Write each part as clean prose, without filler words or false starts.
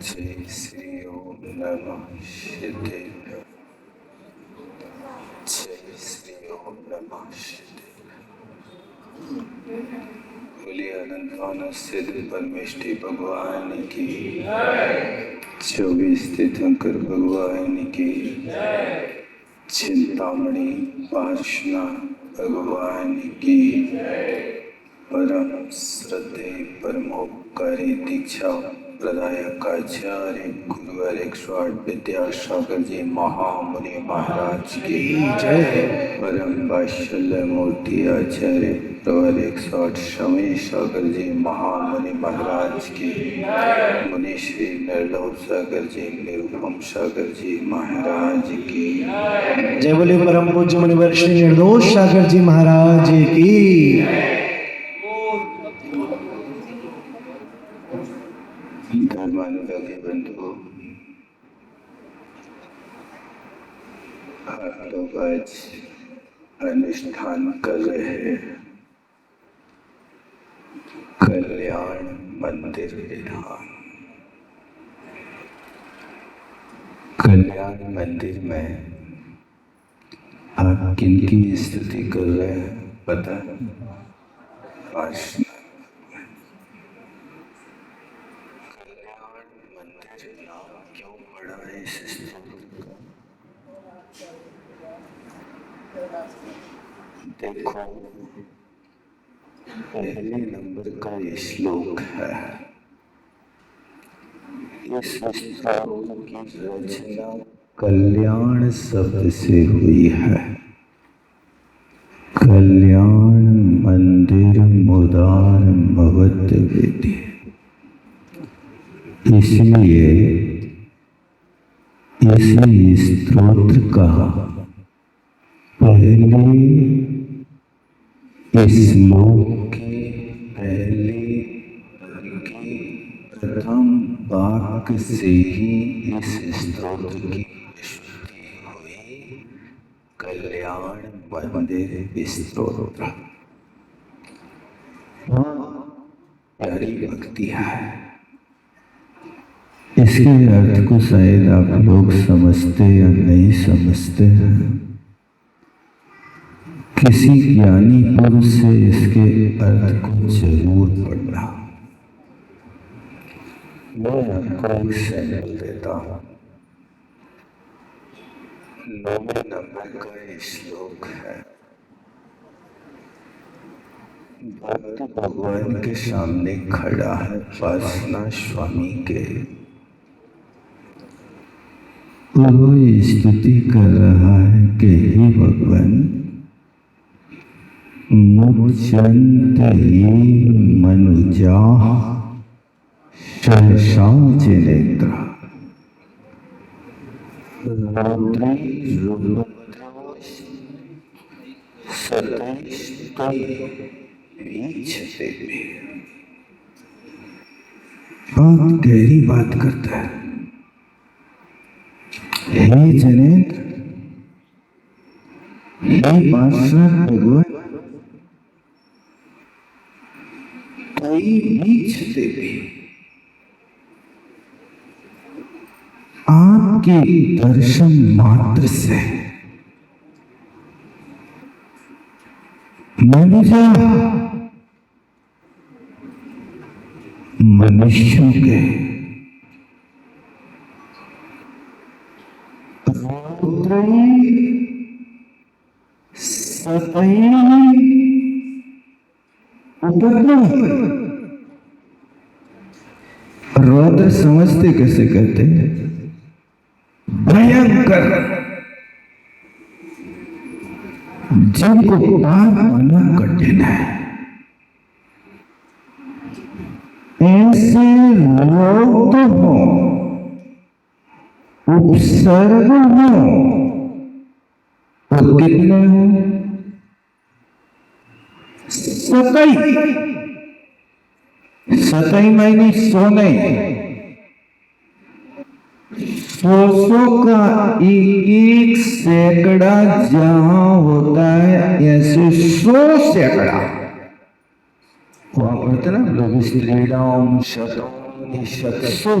जय श्री ओम नमः शिवाय। जय श्री ओम नमः शिवाय। बोलिए अनंत सिद्ध परमेष्टि भगवान की, 24 तीर्थंकर भगवान की, चिंतामणि पार्श्वना भगवान की, परम श्रद्धे परमोपकारी दीक्षा प्रदायक आचार्य गुरुवर 108 विद्यासागर जी महामुनि महाराज की जय। परम वात्सल्य मूर्ति आचार्य गुरुवर 108 समय सागर जी महामुनि महाराज की, मुनि श्री निर्लोभ सागर जी निरुपम सागर जी महाराज की जय। बोले परम पूज्य मुनिवर श्री निर्दोष सागर जी महाराज की। धर्मानुरागी बंधु, आप लोग आज अनुष्ठान कर रहे हैं कल्याण मंदिर विधान। कल्याण मंदिर में आप किन की स्तुति कर रहे हैं पता है? देखो, पहले नंबर का श्लोक है। इस श्लोक की रचना कल्याण शब्द से हुई है। कल्याण मंदिर मुदार भवत विधि, इसलिए इस स्तोत्र का पहले इस श्लोक के पहले प्रथम वाक्य से ही इस स्तोत्र की शुद्धि हुई। कल्याण मंदिर स्तोत्र प्यारी भक्ति है। इसके अर्थ को शायद आप लोग समझते या नहीं समझते हैं। किसी ज्ञानी पुरुष से इसके अर्थ को जरूर पढ़ना। मैं आपको एक सैंपल देता हूँ। 9वें नंबर का श्लोक है। भक्त भगवान के सामने खड़ा है, वासना स्वामी के, और वो स्तुति कर रहा है कि हे भगवान, मुचंत ये मनुजा सहसा जिनेन्द्र बहुत गहरी बात करता है। हे जिनेन्द्र, हे पार्षद भगवान, आपके दर्शन मात्र से मनुष्यों के रौद्र समझते कैसे कहते हैं? भयंकर, जिनको पार पाना कठिन है, ऐसे लोग तो हो, उपसर्ग हो, और कितने हो? सतई मायने 100 नहीं, 100 का एक सैकड़ा जहां होता है, ऐसे 100 सैकड़ा वहां पढ़ते ना लोग, श्रीराम शतम शतसु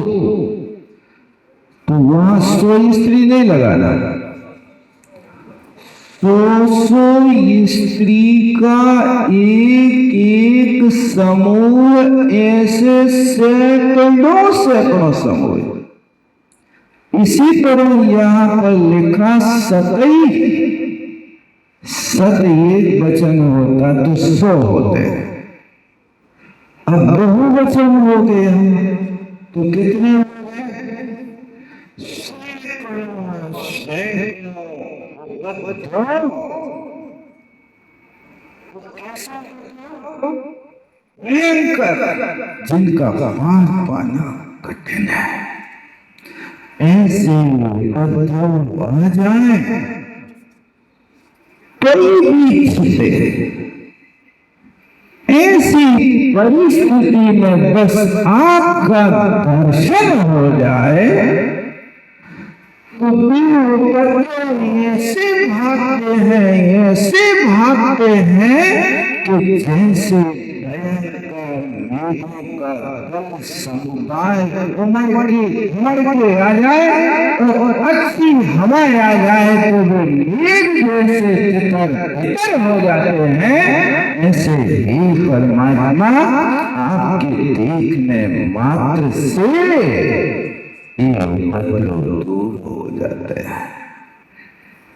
तो वहां 100 स्त्री नहीं लगाना, 100 स्त्री का एक एक समूह, ऐसे सैकड़ों सैकड़ों समूह। इसी तरह यहां पर लिखा सतई, सत एक वचन होता तो 100 होते, अब बहुवचन हो गया तो कितने हो गए? जिनका पार पाना कठिन है, ऐसे उपद्रव आ जाए, कोई भी छूटे, ऐसी परिस्थिति में बस आपका दर्शन हो जाए तो ऐसे भागते हैं, ऐसे भागते हैं कि जैसे समुदाय उमड़ के आ जाए और अच्छी हवाएं आ जाए तो वो मेघ जैसे तितर हो जाते हैं। ऐसे ही परमात्मा आपके देखने मात्र से दूर हो जाते हैं,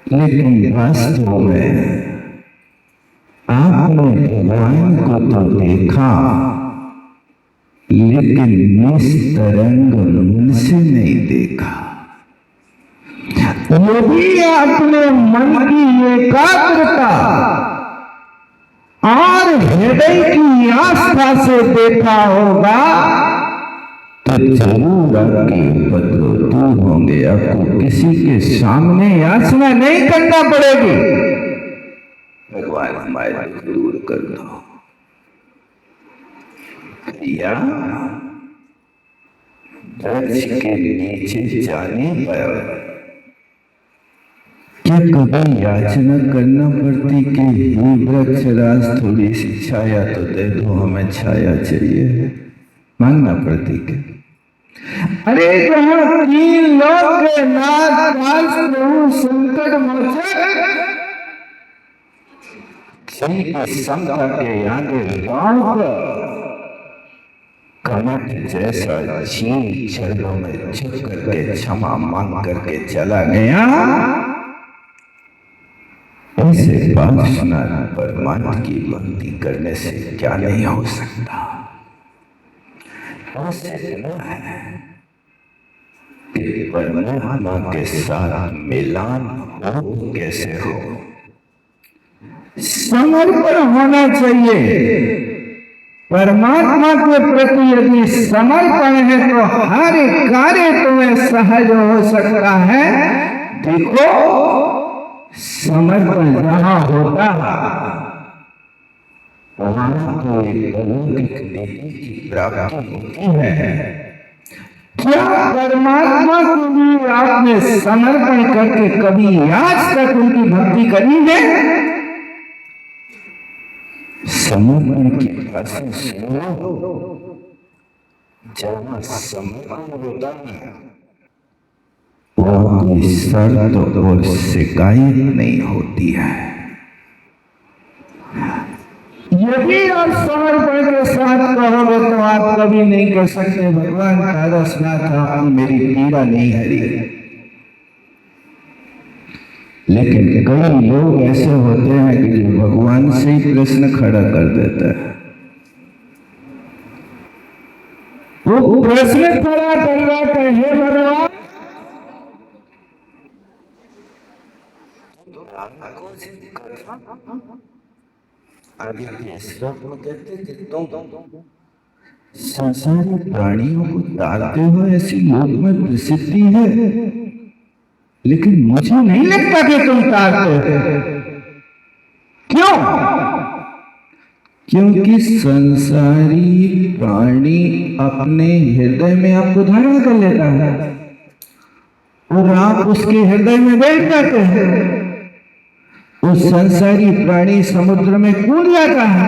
लेकिन वास्तव में आपने भगवान को तो देखा, लेकिन निस्तरंग मन से नहीं देखा। यदि आपने मन की एकाग्रता और हृदय की आस्था से देखा होगा तो जरूर आपके उपद्रव दूर होंगे। आपको किसी के सामने याचना नहीं करना पड़ेगी, भगवान हमारे दूर कर दो। या वृक्ष के नीचे जाने पर क्या कभी याचना करना पड़ती कि हे वृक्ष राज थोड़ी सी छाया तो दे दो, हमें छाया चाहिए, मांगना पड़ती क्या? अरे जहाँ 3 लोग के नाथ प्रभु संकट मोचक समता के आगे कमट जैसा चीन चरणों में झुक करके क्षमा मांग करके चला गया, ऐसे पाषाण परमात्मा की भक्ति करने से क्या नहीं हो सकता। कि परमात्मा के साथ मिलान हो कैसे हो, समर्पण होना चाहिए। परमात्मा के प्रति यदि समर्पण है तो हर कार्य तुम्हें सहज हो सकता है। देखो, समर्पण जहां होता है वहां तो एक अलौकिक नीति की प्राप्ति होती है। क्या परमात्मा के लिए आपने समर्पण करके कभी आज तक उनकी भक्ति करी है? समर्पण की भाषा सुनो, जहाँ समर्पण होता है वहाँ कोई शर्त और शिकायत नहीं होती है। यदि आप समर्पण के साथ कहोगे तो आप कभी नहीं कर सकते भगवान कारसनाथ आपने मेरी पीड़ा नहीं हरी। लेकिन कई लोग ऐसे होते हैं कि जो भगवान से ही प्रश्न खड़ा कर देता है। वो प्रश्न खड़ा कर रहा है, हे भगवान आगे के श्लोक में कहते कि तुम संसारी प्राणियों को ताड़ते हो, ऐसी लोक में प्रसिद्धि है, लेकिन मुझे नहीं लगता कि तुम ताड़ते हो। क्यों? क्योंकि संसारी प्राणी अपने हृदय में आपको धारण कर लेता है और आप उसके हृदय में बैठ जाते हैं। वो संसारी प्राणी समुद्र में कूद जाता है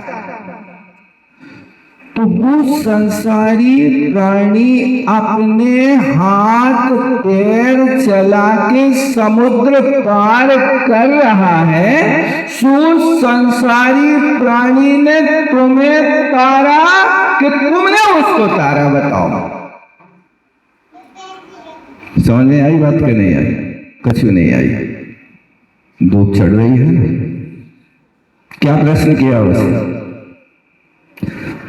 तो वो संसारी प्राणी अपने हाथ पैर चला के समुद्र पार कर रहा है, सो संसारी प्राणी ने तुम्हें तारा कि तुमने उसको तारा? बताओ, समझ में आई बात कि नहीं आई? कुछ नहीं आई। धूप चढ़ रही है। क्या प्रश्न किया उसने?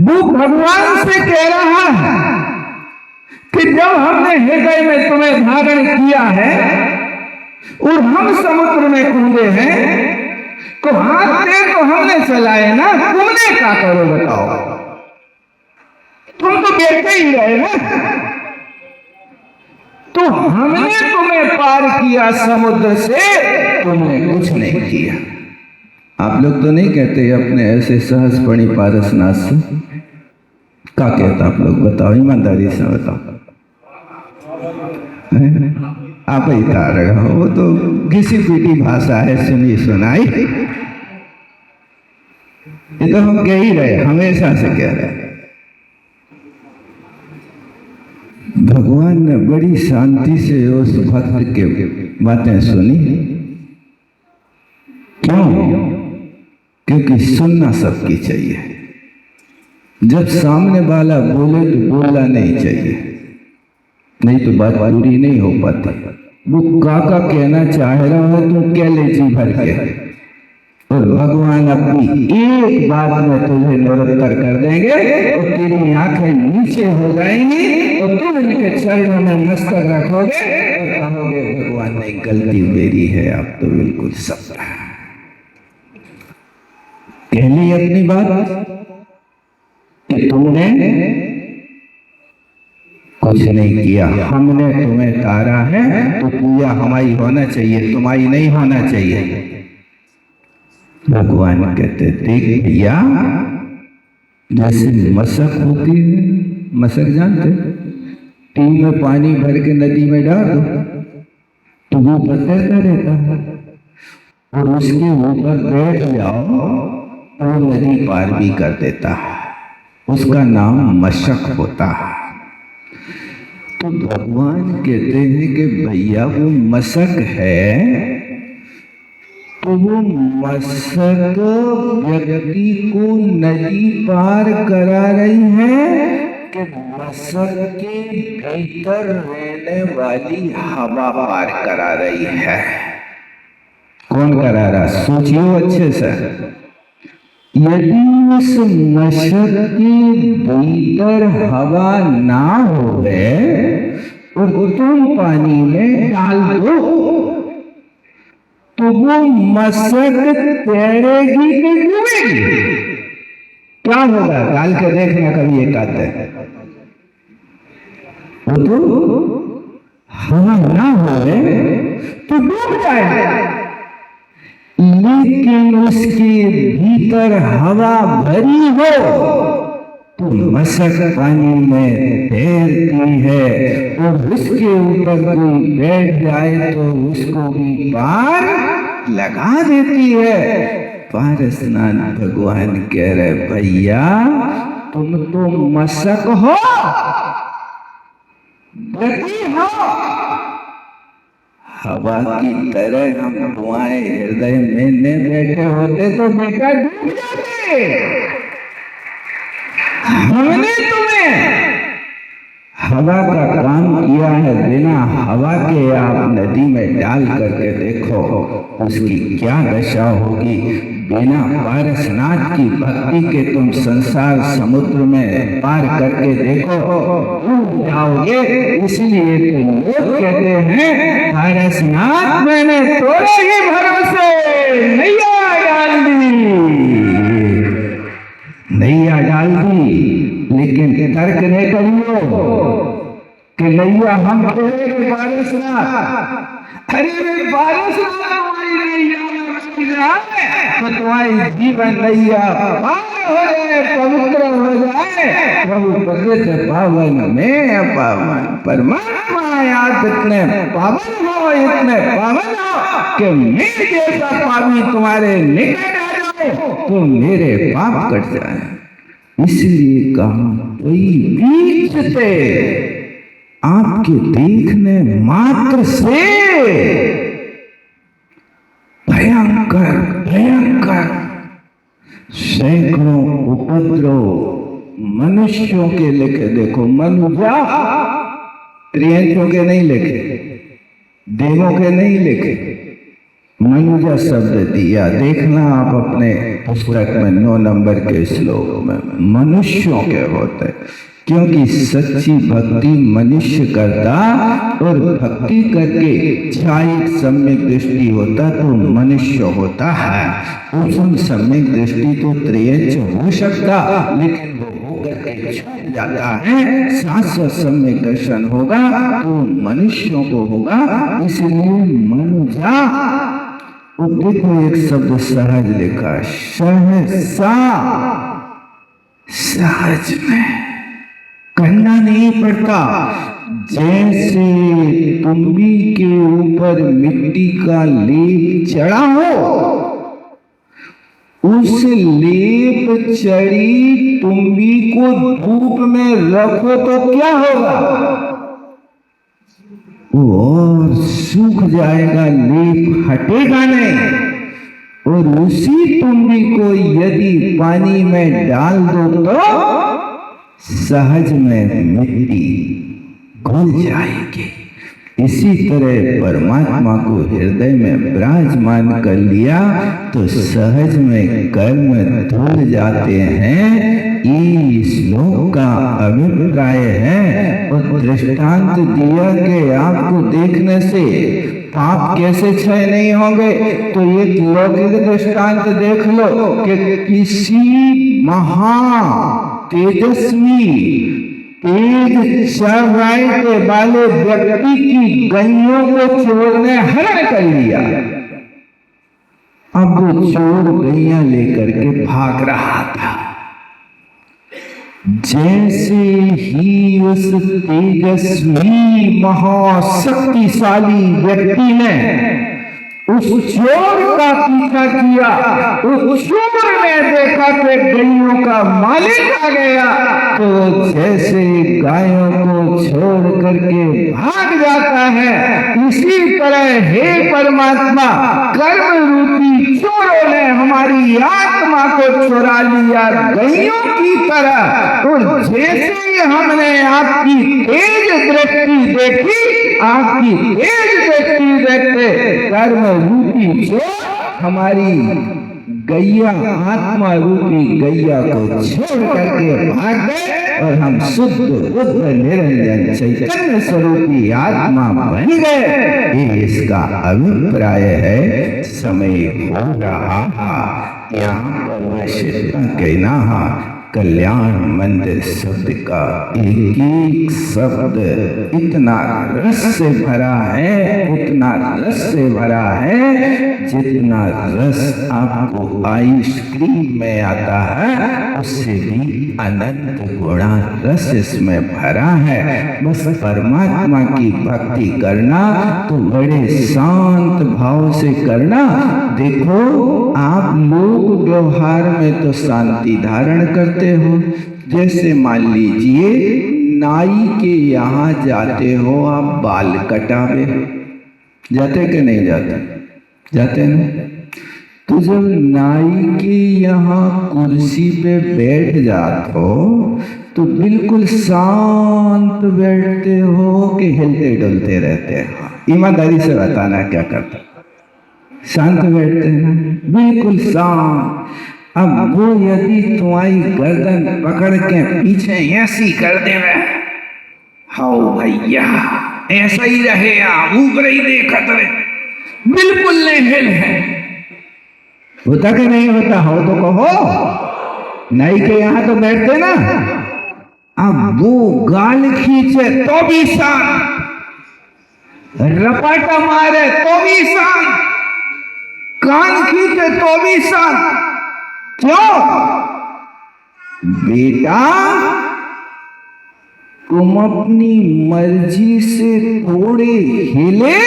वो भगवान से कह रहा है कि जब हमने हृदय में तुम्हें धारण किया है और हम समुद्र में कूदे हैं, तो हाथ पैर तो हमने चलाए ना, तुमने क्या करो बताओ? तुम तो बैठे ही रहे ना। तो हमने तुम्हें पार किया समुद्र से, तुमने कुछ नहीं किया। आप लोग तो नहीं कहते अपने ऐसे सहज पणी पारसनाथ से? क्या कहता आप लोग? बताओ, ईमानदारी से बताओ। आप ही तार रहे हो, वो तो घिसी पीटी भाषा है, सुनी सुनाई। ये तो हम कह ही रहे, हमेशा से कह रहे। भगवान ने बड़ी शांति से उस भक्त के बातें सुनी। क्यों? क्योंकि सुनना सबकी चाहिए। जब सामने वाला बोले तो बोलना नहीं चाहिए, नहीं तो बात पूरी नहीं हो पाती। वो काका कहना चाह रहा है, तुम कह ले जी भर के, और भगवान अपनी एक बात में तुझे निरंतर कर देंगे और तेरी आंखें नीचे हो जाएंगी और तुम इनके चरणों में मस्तक रखोगे और कहोगे भगवान ने गलती मेरी है, आप तो बिल्कुल सब कह ली अपनी बात कि तुमने कुछ नहीं किया, हमने तुम्हें तारा है तो पूजा हमारी होना चाहिए, तुम्हारी नहीं होना चाहिए। भगवान कहते देख भैया, जैसे मशक होती है, मशक जानते, टीम में पानी भर के नदी में डाल दो तो वो बतरता रहता है, और उसके ऊपर बैठ जाओ तो नदी पार भी कर देता है। उसका नाम मशक होता है। तो भगवान कहते हैं कि भैया वो मशक है, तो वो मशक व्यक्ति को नदी पार करा रही है कि मशक के भीतर रहने वाली हवा पार करा रही है? कौन करा रहा? सोचियो अच्छे से। यदि उस मशक के भीतर हवा ना होवे और तुम पानी में डाल दो तो वो मशक तैरेगी कि डूबेगी? क्या होगा? डाल के देखना कभी एक आते हैं। वो तो हवा ना होवे तो डूब जाएगा, लेकिन उसके भीतर हवा भरी हो तो मशक पानी में तैरती है, और उसके ऊपर कोई बैठ जाए तो उसको भी पार लगा देती है। पारसनाथ भगवान कह रहे भैया, तुम तो मशक हो, गति हो, हवा की तरह हम तुम्हारे हृदय में न बैठे होते तो बेटा डूब जाते। हमने तुम्हें हवा का काम किया है, बिना हवा के आप नदी में डाल करके देखो उसकी क्या दशा होगी। बिना पारसनाथ की भक्ति के तुम संसार समुद्र में पार करके देखो, डूब जाओगे। इसलिए तो लोग कहते हैं पारसनाथ मैंने तोरे ही भरोसे नैया डाल दी, नैया डाल दी, लेकिन तर्क नहीं करियो कि नैया हम पारसनाथ, अरे पारसनाथ हमारी नैया तो तुम्हारी जीवन नैया पार हो जाए, पवित्र हो जाए, प्रभु पवित्र पावन में पावन परमात्मा याद इतने पावन हो, इतने पावन हो कि मैं जैसा पापी तुम्हारे निकट आ जाए तो मेरे पाप कट जाए। इसलिए कहा कोई बीचते आपके देखने मात्र से भयंकर भयंकर सैकड़ों उपद्रव मनुष्यों के लिखे, देखो मनुजा, त्रियंचों के नहीं लिखे, देवों के नहीं लिखे, मनुजा शब्द दिया। देखना आप अपने पुस्तक में 9 नंबर के श्लोक में मनुष्यों के होते, क्योंकि सच्ची भक्ति मनुष्य करता और भक्ति करके छाई सम्यक दृष्टि होता तो मनुष्य होता है। उसम सम्यक दृष्टि तो त्रियंच हो सकता, लेकिन वो होकर के छूट जाता है। शाश्वत सम्यक दर्शन होगा तो मनुष्यों को होगा, इसलिए मनुजा। देखो एक शब्द सहज लिखा, सहसा, सहज में करना नहीं पड़ता। जैसे तुम्बी के ऊपर मिट्टी का लेप चढ़ा हो, उस लेप चढ़ी तुम्बी को धूप में रखो तो क्या होगा? और सूख जाएगा, लेप हटेगा नहीं। और उसी तुम्बी को यदि पानी में डाल दो तो सहज में मिट्टी घुल जाएगी। इसी तरह परमात्मा को हृदय में विराजमान कर लिया तो सहज में कर्म धुल जाते हैं। ये श्लोक का अभिप्राय है और दृष्टांत दिया कि आपको देखने से पाप कैसे क्षय नहीं होंगे। तो एक लौकिक दृष्टांत देख लो कि किसी महा तेजस्वी तेज चढ़ाए वाले व्यक्ति की गैयों को चोर ने हरण कर लिया। अब वो चोर गैया लेकर के भाग रहा था। जैसे ही उस तेजस्वी महाशक्तिशाली व्यक्ति ने उस चोर का पीछा किया, उस चोर ने देखा कि गैयों का मालिक आ गया, तो जैसे गायों को छोड़ करके भाग जाता है, इसी तरह हे परमात्मा कर्म रूपी चोरों ने हमारी आत्मा को चुरा लिया गैयों की तरह। और जैसे ही हमने आपकी तेज दृष्टि देखी, आपकी तेज दृष्टि देखते कर्म रूपी चोर हमारी गैया, आत्मा रूपी गैया को छोड़ करके भाग गए और हम शुद्ध बुद्ध निरंजन चैतन्य स्वरूपी आत्मा बन गए। ये इसका अभिप्राय है। समय हो रहा है, यहाँ पर कहना कल्याण मंदिर शब्द का एक एक शब्द इतना रस से भरा है, इतना रस से भरा है, जितना रस आपको आइसक्रीम में आता है उससे भी अनंत गुणा रस इसमें भरा है। बस परमात्मा की भक्ति करना तो बड़े शांत भाव से करना। देखो आप लोग व्यवहार में तो शांति धारण करते हो। जैसे मान लीजिए नाई के यहाँ जाते हो, आप बाल कटावे, जाते कि नहीं जाते? जाते ना। तो जब नाई के यहाँ कुर्सी पे बैठ जाते हो तो बिल्कुल शांत बैठते हो कि हिलते डुलते रहते हो? ईमानदारी से बताना क्या करते? शांत बैठते हैं, बिल्कुल शांत। अब वो यदि तुम्हारी गर्दन पकड़ के पीछे ऐसी कर दे, हाउ भैया ऐसा ही रहे, ऊपर ही देखत रहे, बिल्कुल नहीं हिल है। होता कि नहीं होता? हो तो कहो। नाई के यहाँ तो बैठते ना। अब वो गाल खींचे तो भी शांत, रपाटा मारे तो भी शांत, कान खींचे तो भी शांत। क्यों? बेटा तुम अपनी मर्जी से थोड़े हिले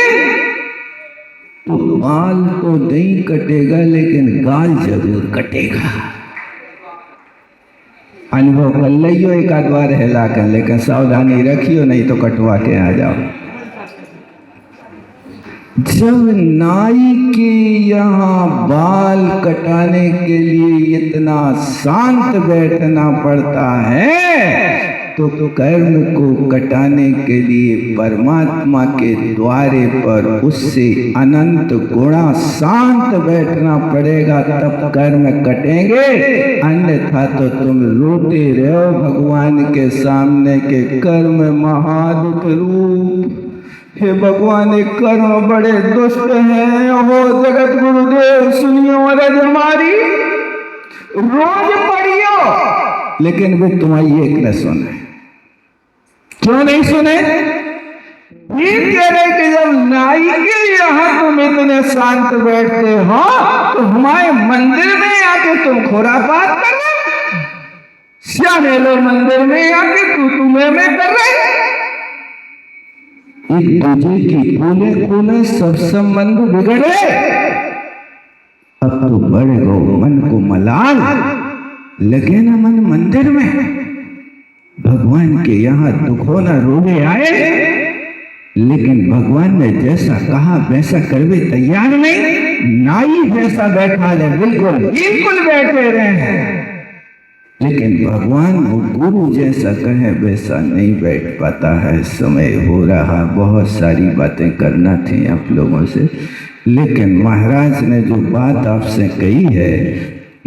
तो बाल तो नहीं कटेगा, लेकिन गाल जरूर कटेगा। अनुभव कर लियो एक आध बार हिला कर, लेकिन सावधानी रखियो नहीं तो कटवा के आ जाओ। जब नाई के यहाँ बाल कटाने के लिए इतना शांत बैठना पड़ता है, तो कर्म को कटाने के लिए परमात्मा के द्वारे पर उससे अनंत गुणा शांत बैठना पड़ेगा, तब कर्म कटेंगे। अन्यथा तो तुम रोते रहो भगवान के सामने के कर्म महादुख रूप। हे भगवान, एक कर्म बड़े दुष्ट हैं। हो जगत गुरुदेव सुनियो अरज हमारी, रोज पढ़ियो, लेकिन वे तुम्हारी एक न सुने। क्यों नहीं सुने? ये कह रहे कि जब नाई के यहाँ तुम इतने शांत बैठते हो, तो हमारे मंदिर में आके तुम खुरापात कर रहे, श्यामे लोग मंदिर में आके तू तुम्हें में कर रहे, एक दूसरे की कोने कोने सब संबंध बिगड़े। अब तो बड़े गो मन को मलाल लगे ना मन मंदिर में। भगवान के यहाँ दुखों न रोने आए, लेकिन भगवान ने जैसा कहा वैसा करवे तैयार नहीं। नाई जैसा बैठा है बिल्कुल बैठे रहे, लेकिन भगवान वो गुरु जैसा कहे वैसा नहीं बैठ पाता है। समय हो रहा, बहुत सारी बातें करना थी आप लोगों से, लेकिन महाराज ने जो बात आपसे कही है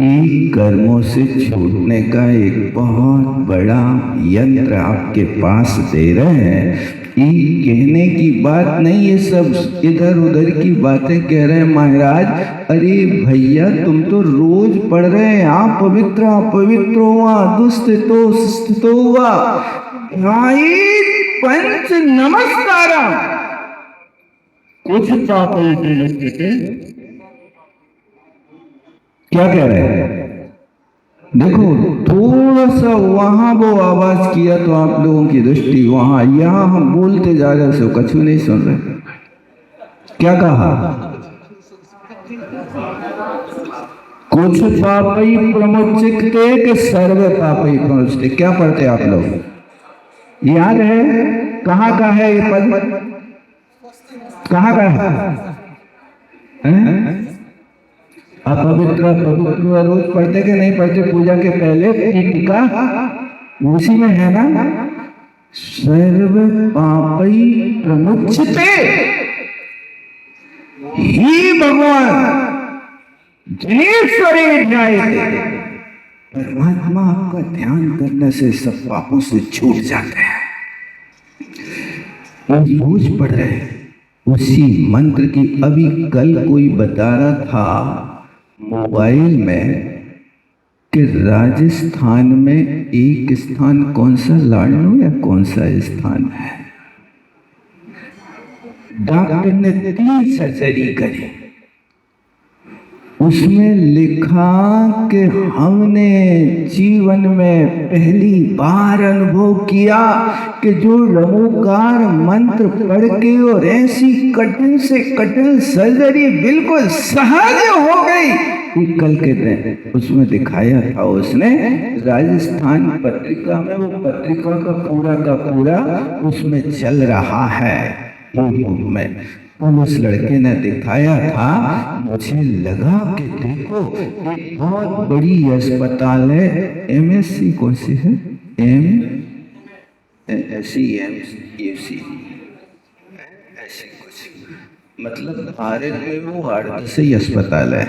कि कर्मों से छूटने का एक बहुत बड़ा यंत्र आपके पास दे रहे हैं। ये कहने की बात नहीं, ये सब इधर उधर की बातें कह रहे हैं महाराज। अरे भैया, तुम तो रोज पढ़ रहे हैं, आप पवित्र हुआ, दुष्ट तो हुआ, पंच नमस्कार कुछ क्या कह रहे हैं? देखो थोड़ा सा वहां वो आवाज किया तो आप लोगों की दृष्टि वहां, यहां हम बोलते जा रहे सो कछु नहीं सुन रहे। क्या कहा? कुछ पापी प्रमुचिते के सर्व पापी प्रमुचिते। क्या पढ़ते आप लोग? याद है? कहाँ का है ये पद? कहाँ का है? अपवित्र पवित्र रोज पढ़ते के नहीं पढ़ते? पूजा के पहले टीका उसी में है ना, सर्व पापी प्रमुचिते ही भगवान जनेश्वरी ध्यायते। परमात्मा का ध्यान करने से सब पापों से छूट जाते हैं। रोज पढ़ रहे उसी मंत्र की। अभी कल कोई बता रहा था मोबाइल में कि राजस्थान में एक स्थान, कौन सा, लाडनू या कौन सा स्थान है, डॉक्टर ने 3 सर्जरी करी। उसमें लिखा कि हमने जीवन में पहली बार अनुभव किया कि जो रमोकार मंत्र पढ़ के और ऐसी कठिन से कठिन सर्जरी बिल्कुल सहज हो गई। कल के दिन उसमें दिखाया था उसने, राजस्थान पत्रिका में, वो पत्रिका का पूरा उसमें चल रहा है यूट्यूब में। उस लड़के ने दिखाया था, मुझे लगा कि देखो एक बहुत बड़ी अस्पताल है, MSC कौन सी है, ऐसी कुछ, मतलब भारत में वो 8 अस्पताल है।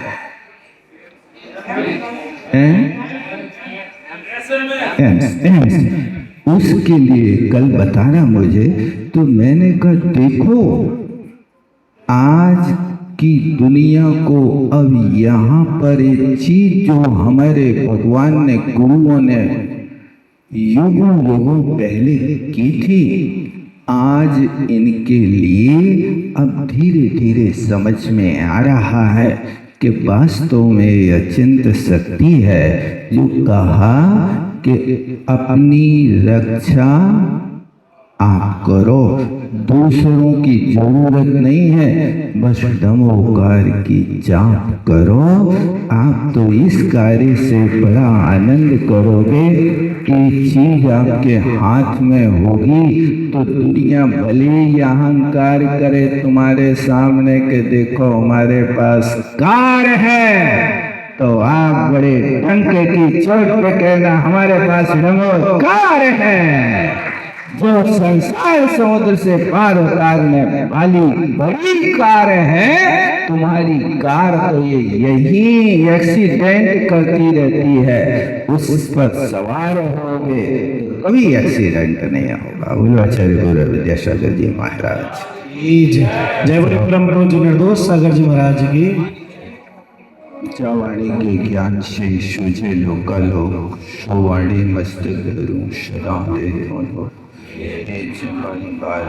उसके लिए कल बता रहा मुझे, तो मैंने कहा देखो आज की दुनिया को अब यहाँ पर एक चीज जो हमारे भगवान ने, गुरुओं ने युगों पहले की थी, आज इनके लिए अब धीरे धीरे समझ में आ रहा है कि वास्तव में अचिंत शक्ति है जो कहा कि अपनी रक्षा आप करो, दूसरों की जरूरत नहीं है, बस नमोकार की जाप करो। आप तो इस कार्य से बड़ा आनंद करोगे। कि चीज आपके हाथ में होगी तो दुनिया भले ही अहंकार करे तुम्हारे सामने के देखो हमारे पास कार है, तो आप बड़े डंके की चोट पे कहना हमारे पास रंगो कार है, जो संसार समुद्र से पार उतारने वाली बड़ी कार है। तुम्हारी कार तो ये यही एक्सीडेंट करती रहती है, उस पर सवार होगे कभी एक्सीडेंट नहीं होगा। बोलो आचार्य गुरु विद्यासागर जी महाराज जय। जय बोले परम पूज्य निर्दोष सागर जी महाराज की। वाणी के ज्ञान से सूझे लोग वाणी मस्तक धरूं सदा दे दोनों। बार